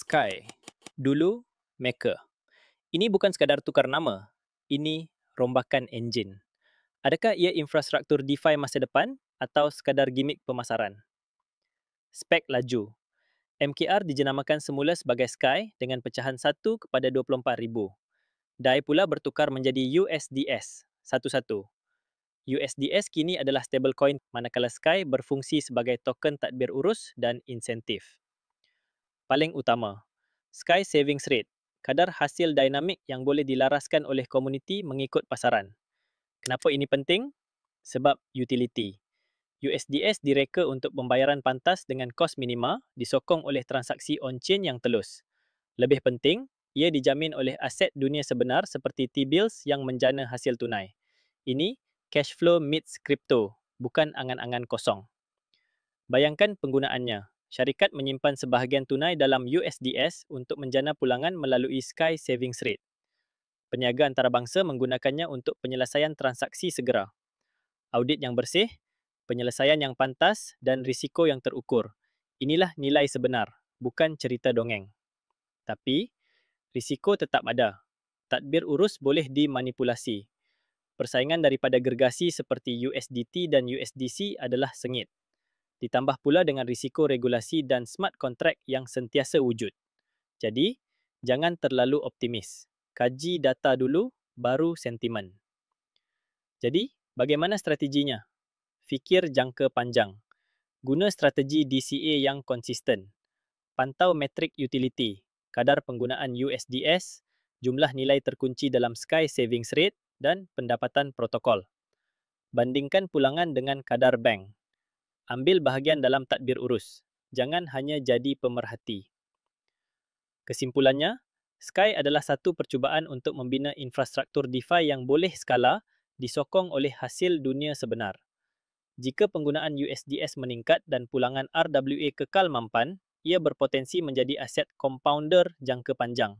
Sky, dulu Maker. Ini bukan sekadar tukar nama, ini rombakan enjin. Adakah ia infrastruktur DeFi masa depan atau sekadar gimmick pemasaran? Spek laju. MKR dijenamakan semula sebagai Sky dengan pecahan 1/24,000. DAI pula bertukar menjadi USDS 11. USDS kini adalah stablecoin manakala Sky berfungsi sebagai token tadbir urus dan insentif. Paling utama, Sky Savings Rate, kadar hasil dinamik yang boleh dilaraskan oleh komuniti mengikut pasaran. Kenapa ini penting? Sebab utility. USDS direka untuk pembayaran pantas dengan kos minima disokong oleh transaksi on-chain yang telus. Lebih penting, ia dijamin oleh aset dunia sebenar seperti T-bills yang menjana hasil tunai. Ini cash flow meets crypto, bukan angan-angan kosong. Bayangkan penggunaannya. Syarikat menyimpan sebahagian tunai dalam USDS untuk menjana pulangan melalui Sky Savings Rate. Peniaga antarabangsa menggunakannya untuk penyelesaian transaksi segera. Audit yang bersih, penyelesaian yang pantas dan risiko yang terukur. Inilah nilai sebenar, bukan cerita dongeng. Tapi, risiko tetap ada. Tadbir urus boleh dimanipulasi. Persaingan daripada gergasi seperti USDT dan USDC adalah sengit. Ditambah pula dengan risiko regulasi dan smart contract yang sentiasa wujud. Jadi, jangan terlalu optimis. Kaji data dulu, baru sentimen. Jadi, bagaimana strateginya? Fikir jangka panjang. Guna strategi DCA yang konsisten. Pantau metrik utility, kadar penggunaan USDS, jumlah nilai terkunci dalam Sky Savings Rate dan pendapatan protokol. Bandingkan pulangan dengan kadar bank. Ambil bahagian dalam tadbir urus. Jangan hanya jadi pemerhati. Kesimpulannya, Sky adalah satu percubaan untuk membina infrastruktur DeFi yang boleh skala disokong oleh hasil dunia sebenar. Jika penggunaan USDS meningkat dan pulangan RWA kekal mampan, ia berpotensi menjadi aset compounder jangka panjang.